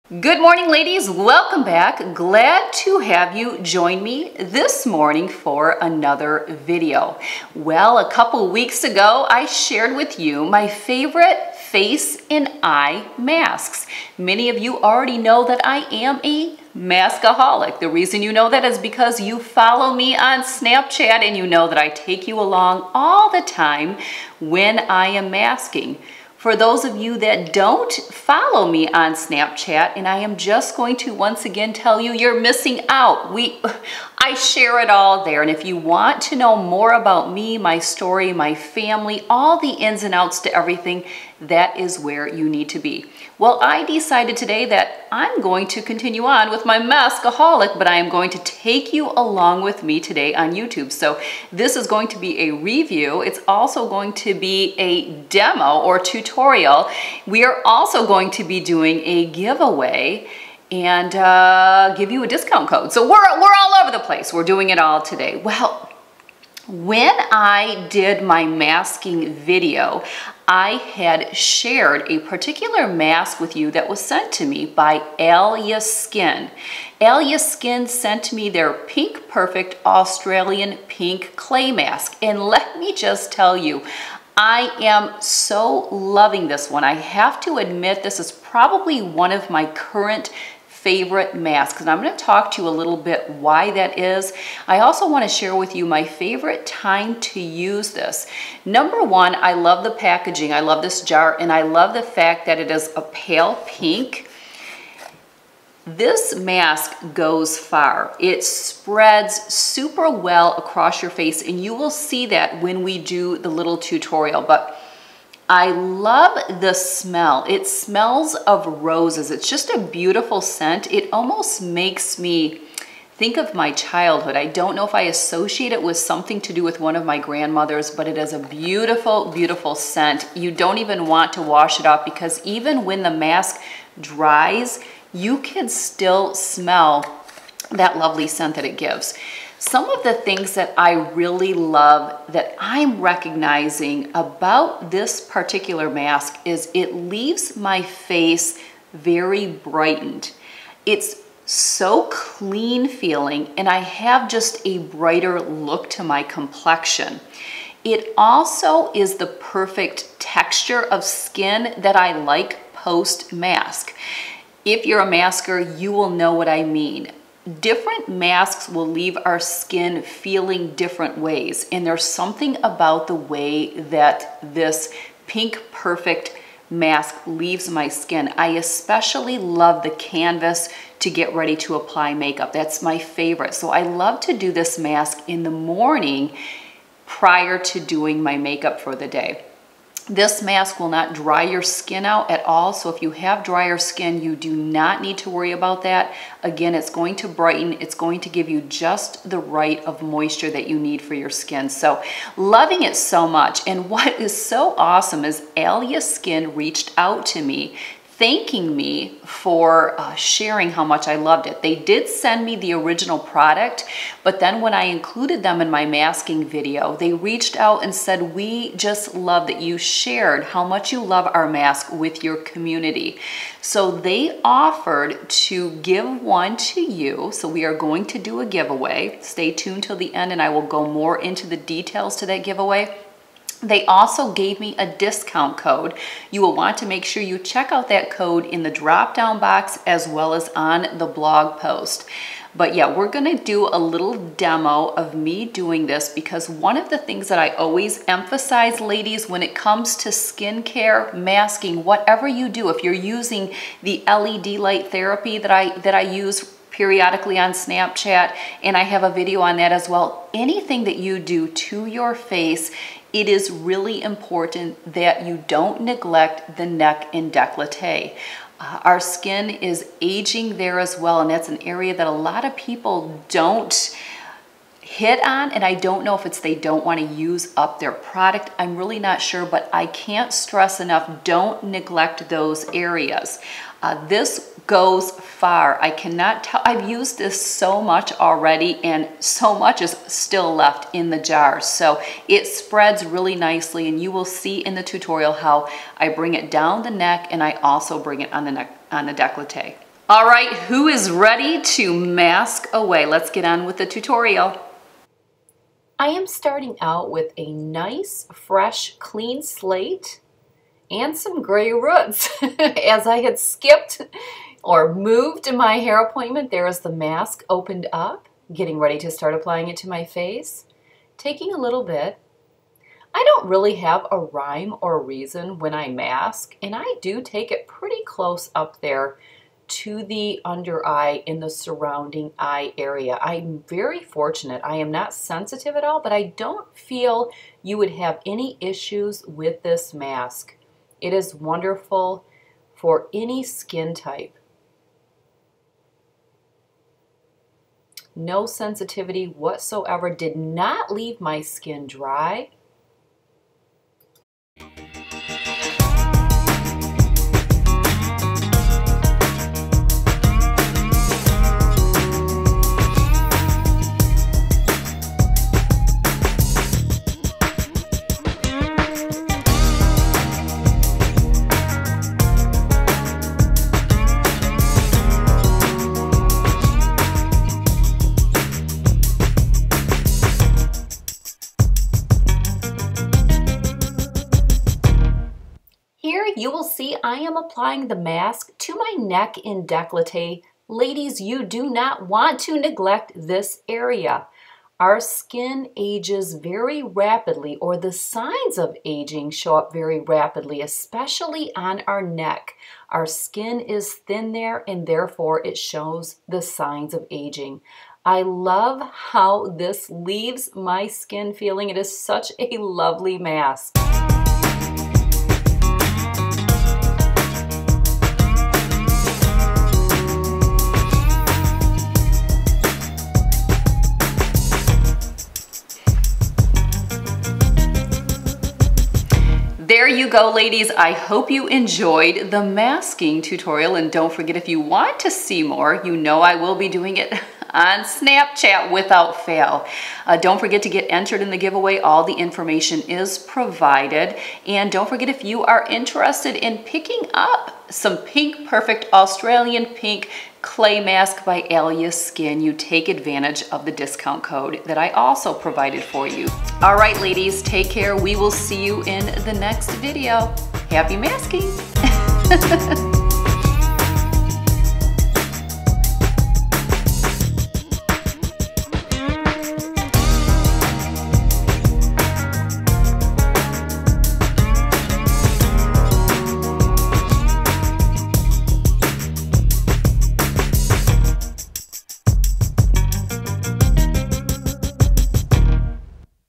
Good morning, ladies. Welcome back. Glad to have you join me this morning for another video. Well, a couple weeks ago, I shared with you my favorite face and eye masks. Many of you already know that I am a maskaholic. The reason you know that is because you follow me on Snapchat and you know that I take you along all the time when I am masking. For those of you that don't follow me on Snapchat, and I am just going to once again tell you, you're missing out. I share it all there. And if you want to know more about me, my story, my family, all the ins and outs to everything, that is where you need to be. Well, I decided today that I'm going to continue on with my maskaholic, but I am going to take you along with me today on YouTube. So this is going to be a review. It's also going to be a demo or tutorial. We are also going to be doing a giveaway and give you a discount code. So we're all over the place. We're doing it all today. Well, when I did my masking video, I had shared a particular mask with you that was sent to me by Alya Skin. Alya Skin sent me their Pink Perfect Australian Pink Clay Mask. And let me just tell you, I am so loving this one. I have to admit, this is probably one of my current favorite masks, and I'm going to talk to you a little bit why that is. I also want to share with you my favorite time to use this. Number one, I love the packaging. I love this jar, and I love the fact that it is a pale pink. This mask goes far. It spreads super well across your face, and you will see that when we do the little tutorial. But I love the smell. It smells of roses. It's just a beautiful scent. It almost makes me think of my childhood. I don't know if I associate it with something to do with one of my grandmothers, but it is a beautiful, beautiful scent. You don't even want to wash it off because even when the mask dries, you can still smell that lovely scent that it gives. Some of the things that I really love that I'm recognizing about this particular mask is it leaves my face very brightened. It's so clean feeling, and I have just a brighter look to my complexion. It also is the perfect texture of skin that I like post-mask. If you're a masker, you will know what I mean. Different masks will leave our skin feeling different ways, and there's something about the way that this Pink Perfect mask leaves my skin. I especially love the canvas to get ready to apply makeup. That's my favorite. So I love to do this mask in the morning prior to doing my makeup for the day. This mask will not dry your skin out at all, so if you have drier skin, you do not need to worry about that. Again, it's going to brighten, it's going to give you just the right of moisture that you need for your skin. So loving it so much. And what is so awesome is Alya Skin reached out to me thanking me for sharing how much I loved it. They did send me the original product, but then when I included them in my masking video, they reached out and said, we just love that you shared how much you love our mask with your community. So they offered to give one to you. So we are going to do a giveaway. Stay tuned till the end and I will go more into the details to that giveaway. They also gave me a discount code. You will want to make sure you check out that code in the drop-down box as well as on the blog post. But yeah, we're gonna do a little demo of me doing this because one of the things that I always emphasize, ladies, when it comes to skincare, masking, whatever you do, if you're using the LED light therapy that I use periodically on Snapchat, and I have a video on that as well, anything that you do to your face, it is really important that you don't neglect the neck and décolleté. Our skin is aging there as well, and that's an area that a lot of people don't hit on, and I don't know if it's they don't want to use up their product. I'm really not sure, but I can't stress enough, don't neglect those areas. This goes far. I cannot tell, I've used this so much already and so much is still left in the jar. So it spreads really nicely, and you will see in the tutorial how I bring it down the neck and I also bring it on the neck, on the décolleté. All right, who is ready to mask away? Let's get on with the tutorial. I am starting out with a nice, fresh, clean slate and some gray roots. As I had skipped or moved my hair appointment, there is the mask opened up, getting ready to start applying it to my face, taking a little bit. I don't really have a rhyme or reason when I mask, and I do take it pretty close up there to the under eye in the surrounding eye area. I'm very fortunate. I am not sensitive at all, but I don't feel you would have any issues with this mask. It is wonderful for any skin type. No sensitivity whatsoever. Did not leave my skin dry. You will see I am applying the mask to my neck and décolleté. Ladies, you do not want to neglect this area. Our skin ages very rapidly, or the signs of aging show up very rapidly, especially on our neck. Our skin is thin there, and therefore it shows the signs of aging. I love how this leaves my skin feeling. It is such a lovely mask. There you go, ladies. I hope you enjoyed the masking tutorial, and don't forget, if you want to see more, you know I will be doing it on Snapchat without fail. Don't forget to get entered in the giveaway. All the information is provided. And don't forget, if you are interested in picking up some Pink Perfect Australian Pink Clay Mask by Alya Skin, you take advantage of the discount code that I also provided for you. All right, ladies, take care. We will see you in the next video. Happy masking!